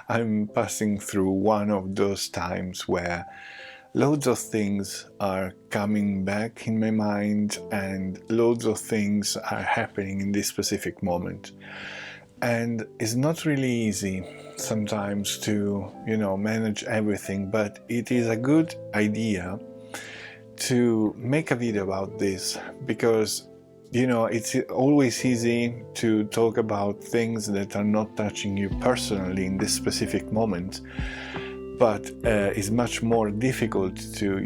I'm passing through one of those times where loads of things are coming back in my mind and loads of things are happening in this specific moment. And it's not really easy sometimes to, manage everything, but it is a good idea to make a video about this because it's always easy to talk about things that are not touching you personally in this specific moment, but it's much more difficult to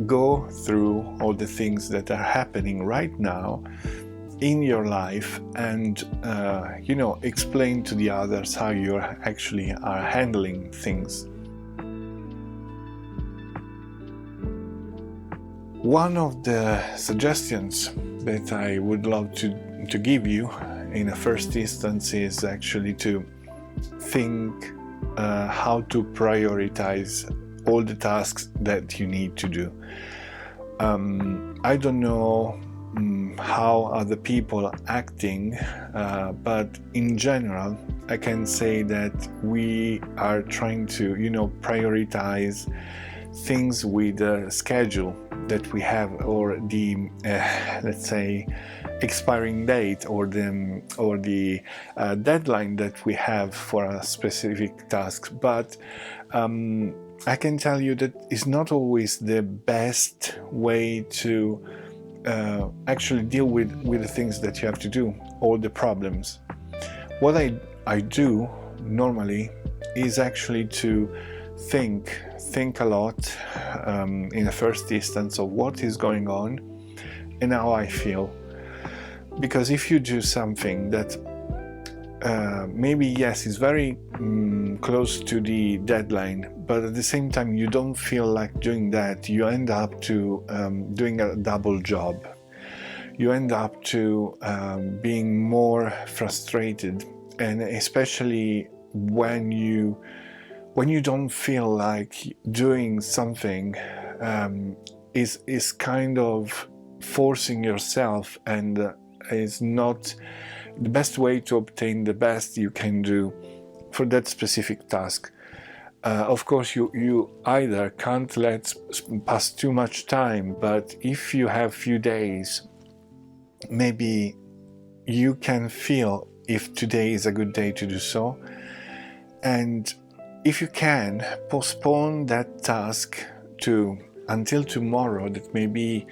go through all the things that are happening right now in your life and explain to the others how you actually are handling things. One of the suggestions that I would love to give you in a first instance is actually to think how to prioritize all the tasks that you need to do. I don't know how other people are acting, but in general I can say that we are trying to prioritize things with a schedule that we have, or the let's say expiring date, or the deadline that we have for a specific task. But I can tell you that it's not always the best way to actually deal with the things that you have to do, all the problems. What I do normally is actually to think a lot in the first instance of what is going on and how I feel. Because if you do something that maybe yes is very close to the deadline, but at the same time you don't feel like doing that, you end up to doing a double job. You end up to being more frustrated, and especially when you don't feel like doing something, is kind of forcing yourself, and is not the best way to obtain the best you can do for that specific task. Of course, you either can't let pass too much time, but if you have few days, maybe you can feel if today is a good day to do so, and if you can postpone that task until tomorrow, that maybe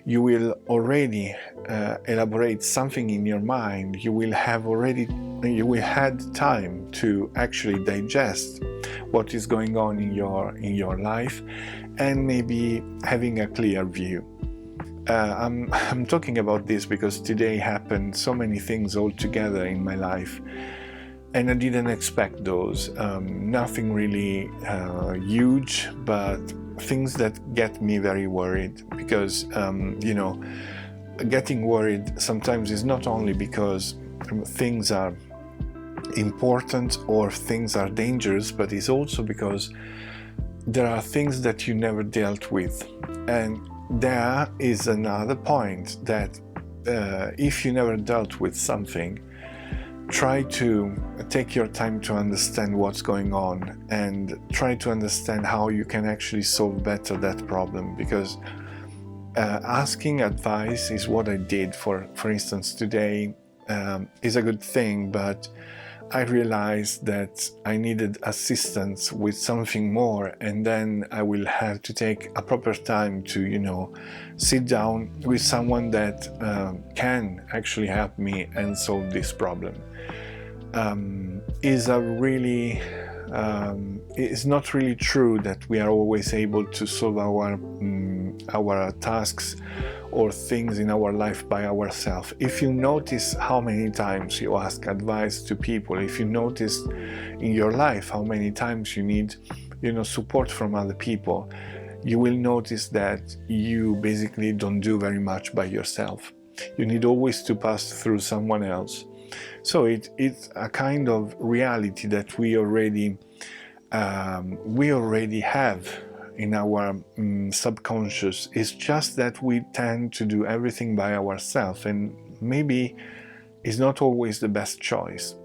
you will already elaborate something in your mind. You will had time to actually digest what is going on in your life, and maybe having a clear view. I'm talking about this because today happened so many things all together in my life, and I didn't expect those. Nothing really huge, but things that get me very worried, because getting worried sometimes is not only because things are important or things are dangerous, but it's also because there are things that you never dealt with. And there is another point that if you never dealt with something, try to take your time to understand what's going on and try to understand how you can actually solve better that problem. Because asking advice is what I did, for instance today, is a good thing, but I realized that I needed assistance with something more, and then I will have to take a proper time to sit down with someone that can actually help me and solve this problem. It's not really true that we are always able to solve our tasks or things in our life by ourselves. If you notice how many times you ask advice to people, if you notice in your life how many times you need support from other people, you will notice that you basically don't do very much by yourself. You need always to pass through someone else. So it's a kind of reality that we already have in our subconscious. It's just that we tend to do everything by ourselves, and maybe it's not always the best choice.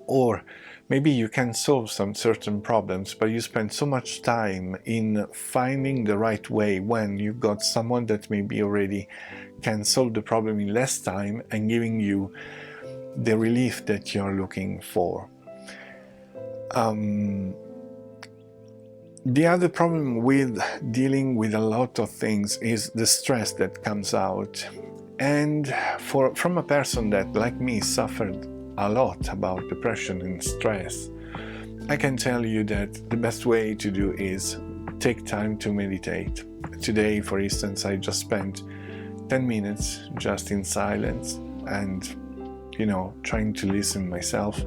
Or maybe you can solve some certain problems, but you spend so much time in finding the right way when you've got someone that maybe already can solve the problem in less time and giving you the relief that you're looking for. The other problem with dealing with a lot of things is the stress that comes out. And from a person that, like me, suffered a lot about depression and stress, I can tell you that the best way to do is take time to meditate. Today, for instance, I just spent 10 minutes just in silence and, trying to listen myself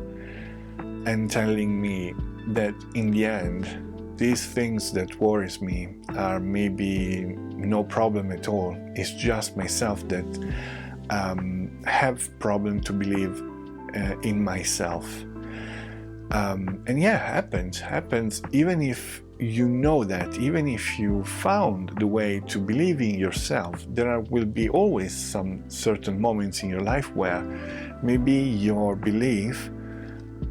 and telling me that in the end, these things that worries me are maybe no problem at all. It's just myself that have problem to believe in myself. And yeah, happens even if you know that, even if you found the way to believe in yourself, there will be always some certain moments in your life where maybe your belief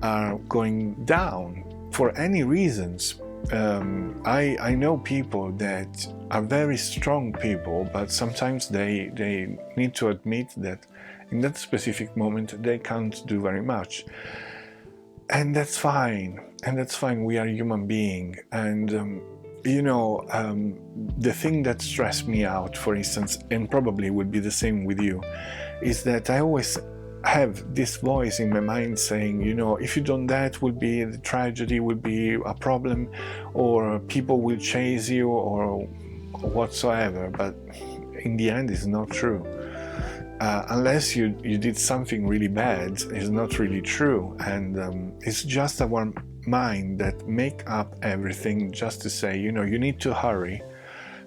are going down for any reasons. I know people that are very strong people, but sometimes they need to admit that in that specific moment they can't do very much. And that's fine. We are human beings. And, the thing that stressed me out, for instance, and probably would be the same with you, is that I always have this voice in my mind saying, if you don't, that will be the tragedy, will be a problem, or people will chase you, or whatsoever. But in the end, it's not true. Unless you did something really bad, it's not really true. And it's just our mind that make up everything just to say, you need to hurry,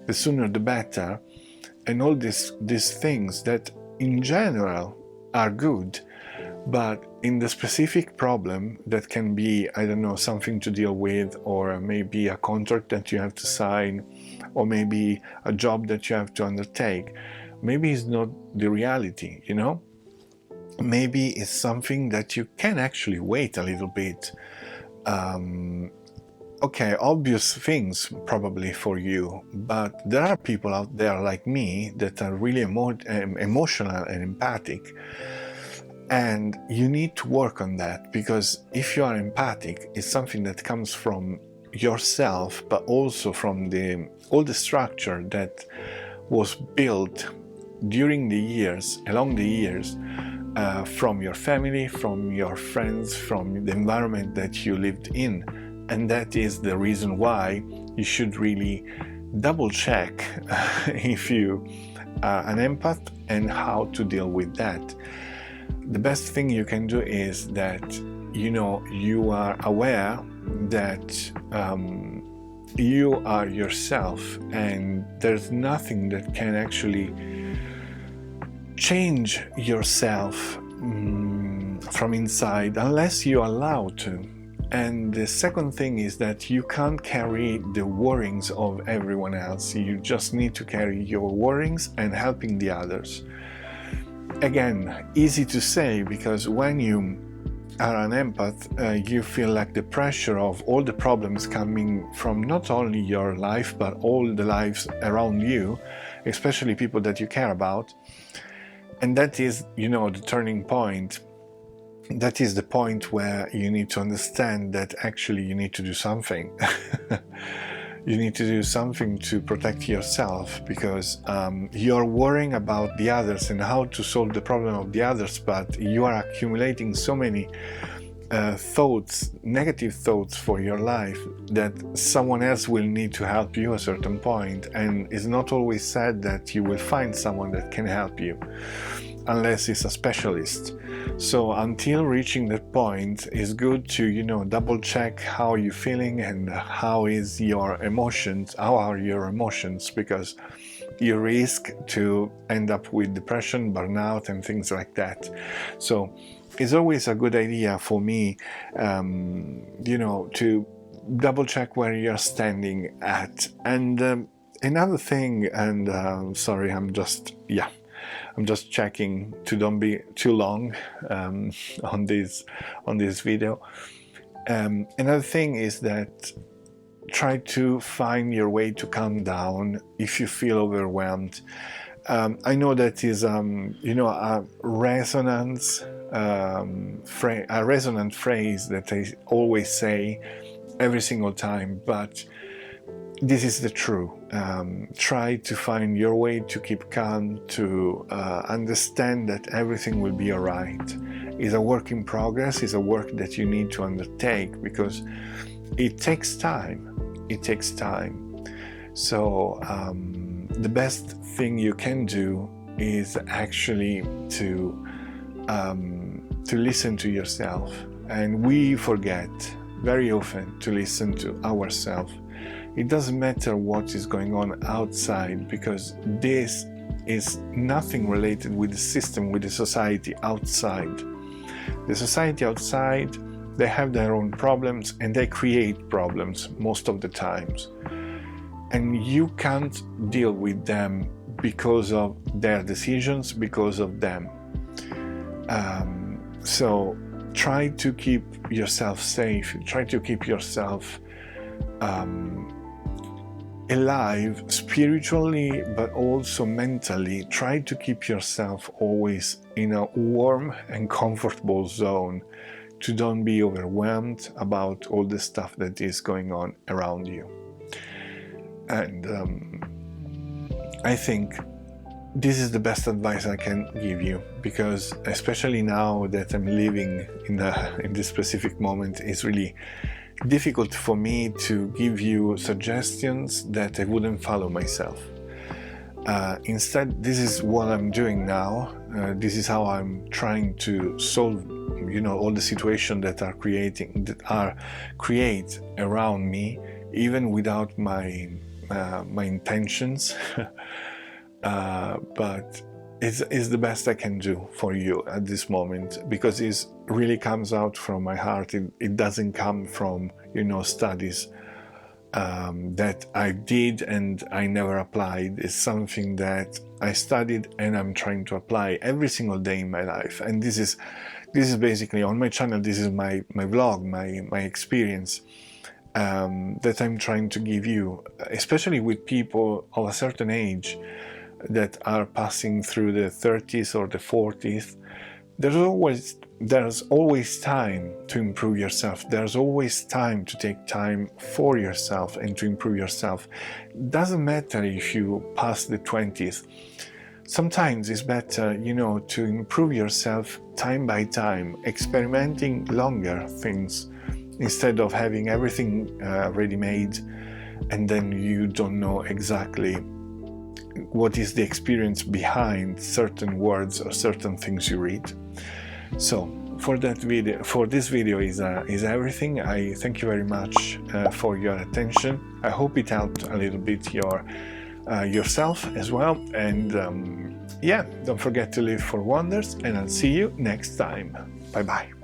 the sooner the better, and all these things that in general are good, but in the specific problem that can be, I don't know, something to deal with, or maybe a contract that you have to sign, or maybe a job that you have to undertake, maybe it's not the reality, Maybe it's something that you can actually wait a little bit. Okay, obvious things probably for you, but there are people out there like me that are really emotional and empathic. And you need to work on that, because if you are empathic, it's something that comes from yourself, but also from all the structure that was built during the years, along the years, from your family, from your friends, from the environment that you lived in. And that is the reason why you should really double check if you are an empath and how to deal with that. The best thing you can do is that, you are aware that you are yourself, and there's nothing that can actually change yourself from inside unless you allow to. And the second thing is that you can't carry the worries of everyone else. You just need to carry your worries and helping the others. Again, easy to say, because when you are an empath, you feel like the pressure of all the problems coming from not only your life, but all the lives around you, especially people that you care about. And that is, the turning point. That is the point where you need to understand that actually you need to do something. You need to do something to protect yourself, because you're worrying about the others and how to solve the problem of the others, but you are accumulating so many thoughts, negative thoughts for your life, that someone else will need to help you at a certain point. And it's not always said that you will find someone that can help you, unless it's a specialist. So until reaching that point, it's good to, double check how you're feeling and how are your emotions, because you risk to end up with depression, burnout, and things like that. So it's always a good idea for me, to double check where you're standing at. And another thing, and sorry, I'm just checking to don't be too long on this video. Another thing is that try to find your way to calm down if you feel overwhelmed. I know that is, a resonant phrase that I always say every single time, but this is the truth. Try to find your way to keep calm, to understand that everything will be all right. It's a work in progress, it's a work that you need to undertake because it takes time. It takes time. So the best thing you can do is actually to listen to yourself. And we forget very often to listen to ourselves. It doesn't matter what is going on outside, because this is nothing related with the system, with the society outside. The society outside, they have their own problems and they create problems most of the times. And you can't deal with them because of their decisions, because of them. So try to keep yourself safe, try to keep yourself alive spiritually, but also mentally. Try to keep yourself always in a warm and comfortable zone, to don't be overwhelmed about all the stuff that is going on around you. And I think this is the best advice I can give you, because especially now that I'm living in this specific moment, it's really difficult for me to give you suggestions that I wouldn't follow myself. Instead, this is what I'm doing now. This is how I'm trying to solve, all the situations that are create around me, even without my intentions. But it's the best I can do for you at this moment, because it really comes out from my heart. It doesn't come from studies that I did and I never applied. It's something that I studied and I'm trying to apply every single day in my life. And this is basically on my channel. This is my vlog, my experience that I'm trying to give you, especially with people of a certain age that are passing through the 30s or the 40s. There's always time to improve yourself. There's always time to take time for yourself and to improve yourself. Doesn't matter if you pass the 20s. Sometimes it's better, to improve yourself time by time, experimenting longer things instead of having everything ready-made, and then you don't know exactly what is the experience behind certain words or certain things you read. So for this video is everything. I thank you very much for your attention. I hope it helped a little bit yourself as well. And don't forget to live for wonders, and I'll see you next time. Bye bye.